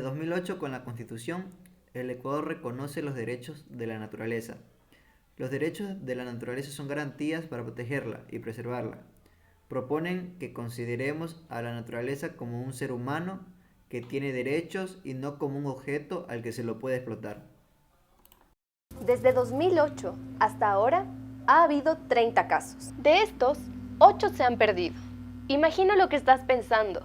2008, con la Constitución, el Ecuador reconoce los derechos de la naturaleza. Los derechos de la naturaleza son garantías para protegerla y preservarla. Proponen que consideremos a la naturaleza como un ser humano que tiene derechos y no como un objeto al que se lo puede explotar. Desde 2008 hasta ahora ha habido 30 casos. De estos, 8 se han perdido. Imagino lo que estás pensando.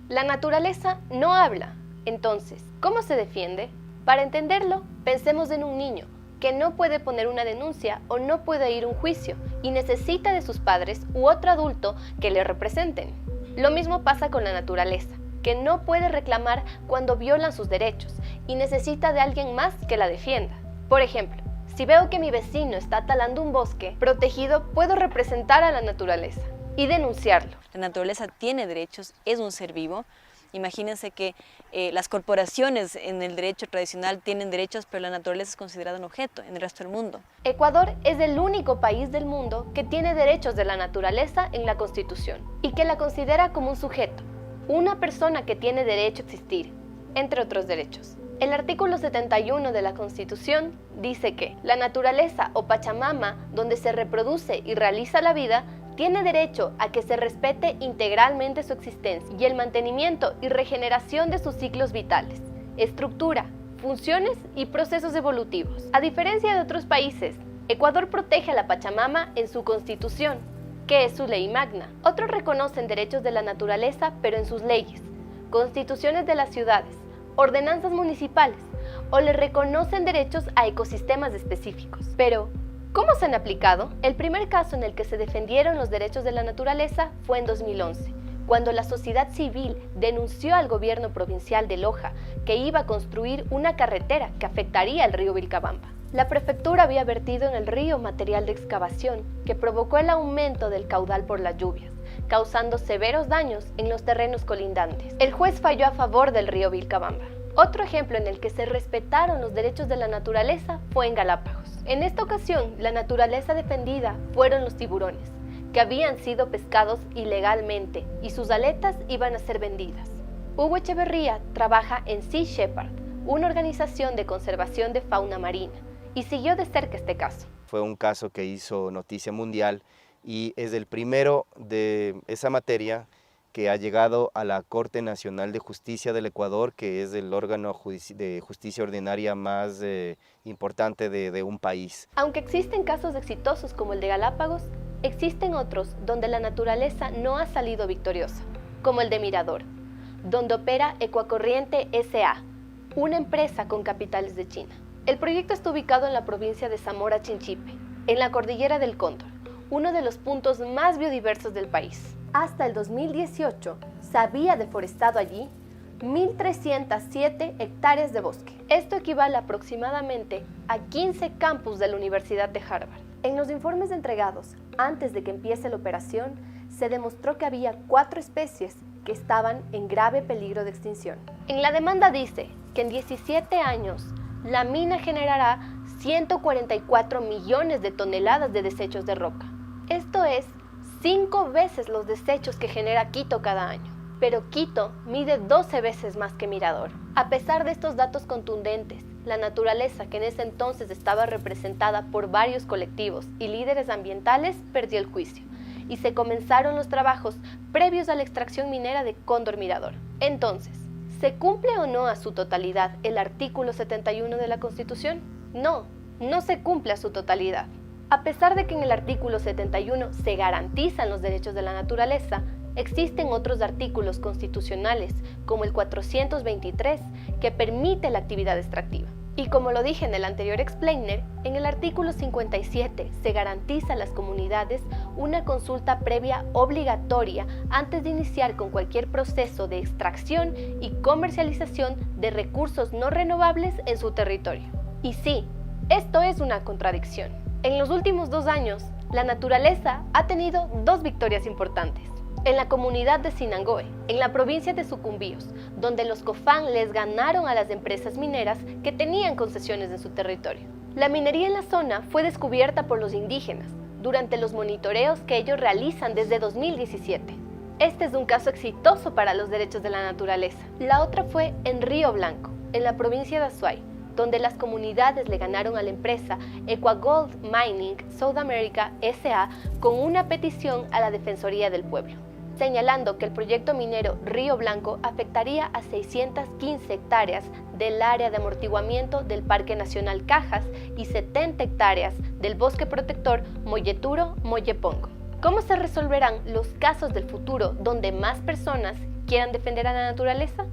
La naturaleza no habla. Entonces, ¿cómo se defiende? Para entenderlo, pensemos en un niño que no puede poner una denuncia o no puede ir a un juicio y necesita de sus padres u otro adulto que le representen. Lo mismo pasa con la naturaleza, que no puede reclamar cuando violan sus derechos y necesita de alguien más que la defienda. Por ejemplo, si veo que mi vecino está talando un bosque protegido, puedo representar a la naturaleza y denunciarlo. La naturaleza tiene derechos, es un ser vivo. Imagínense que las corporaciones en el derecho tradicional tienen derechos, pero la naturaleza es considerada un objeto en el resto del mundo. Ecuador es el único país del mundo que tiene derechos de la naturaleza en la Constitución y que la considera como un sujeto, una persona que tiene derecho a existir, entre otros derechos. El artículo 71 de la Constitución dice que la naturaleza o Pachamama, donde se reproduce y realiza la vida, tiene derecho a que se respete integralmente su existencia y el mantenimiento y regeneración de sus ciclos vitales, estructura, funciones y procesos evolutivos. A diferencia de otros países, Ecuador protege a la Pachamama en su Constitución, que es su ley magna. Otros reconocen derechos de la naturaleza, pero en sus leyes, constituciones de las ciudades, ordenanzas municipales, o le reconocen derechos a ecosistemas específicos. Pero, ¿cómo se han aplicado? El primer caso en el que se defendieron los derechos de la naturaleza fue en 2011, cuando la sociedad civil denunció al gobierno provincial de Loja que iba a construir una carretera que afectaría al río Vilcabamba. La prefectura había vertido en el río material de excavación que provocó el aumento del caudal por las lluvias, causando severos daños en los terrenos colindantes. El juez falló a favor del río Vilcabamba. Otro ejemplo en el que se respetaron los derechos de la naturaleza fue en Galápagos. En esta ocasión, la naturaleza defendida fueron los tiburones, que habían sido pescados ilegalmente y sus aletas iban a ser vendidas. Hugo Echeverría trabaja en Sea Shepherd, una organización de conservación de fauna marina, y siguió de cerca este caso. Fue un caso que hizo noticia mundial y es el primero de esa materia que ha llegado a la Corte Nacional de Justicia del Ecuador, que es el órgano de justicia ordinaria más importante de un país. Aunque existen casos exitosos como el de Galápagos, existen otros donde la naturaleza no ha salido victoriosa, como el de Mirador, donde opera Ecuacorriente S.A., una empresa con capitales de China. El proyecto está ubicado en la provincia de Zamora Chinchipe, en la cordillera del Cóndor, uno de los puntos más biodiversos del país. Hasta el 2018 se había deforestado allí 1.307 hectáreas de bosque. Esto equivale aproximadamente a 15 campus de la Universidad de Harvard. En los informes entregados antes de que empiece la operación, se demostró que había 4 especies que estaban en grave peligro de extinción. En la demanda dice que en 17 años la mina generará 144 millones de toneladas de desechos de roca. Esto es 5 veces los desechos que genera Quito cada año. Pero Quito mide 12 veces más que Mirador. A pesar de estos datos contundentes, la naturaleza, que en ese entonces estaba representada por varios colectivos y líderes ambientales, perdió el juicio y se comenzaron los trabajos previos a la extracción minera de Cóndor Mirador. Entonces, ¿se cumple o no a su totalidad el artículo 71 de la Constitución? No, no se cumple a su totalidad. A pesar de que en el artículo 71 se garantizan los derechos de la naturaleza, existen otros artículos constitucionales, como el 423, que permite la actividad extractiva. Y como lo dije en el anterior explainer, en el artículo 57 se garantiza a las comunidades una consulta previa obligatoria antes de iniciar con cualquier proceso de extracción y comercialización de recursos no renovables en su territorio. Y sí, esto es una contradicción. En los últimos 2 años, la naturaleza ha tenido 2 victorias importantes. En la comunidad de Sinangoe, en la provincia de Sucumbíos, donde los COFAN les ganaron a las empresas mineras que tenían concesiones en su territorio. La minería en la zona fue descubierta por los indígenas durante los monitoreos que ellos realizan desde 2017. Este es un caso exitoso para los derechos de la naturaleza. La otra fue en Río Blanco, en la provincia de Azuay, donde las comunidades le ganaron a la empresa EquaGold Mining South America S.A. con una petición a la Defensoría del Pueblo, señalando que el proyecto minero Río Blanco afectaría a 615 hectáreas del área de amortiguamiento del Parque Nacional Cajas y 70 hectáreas del bosque protector Molleturo-Mollepongo. ¿Cómo se resolverán los casos del futuro donde más personas quieran defender a la naturaleza?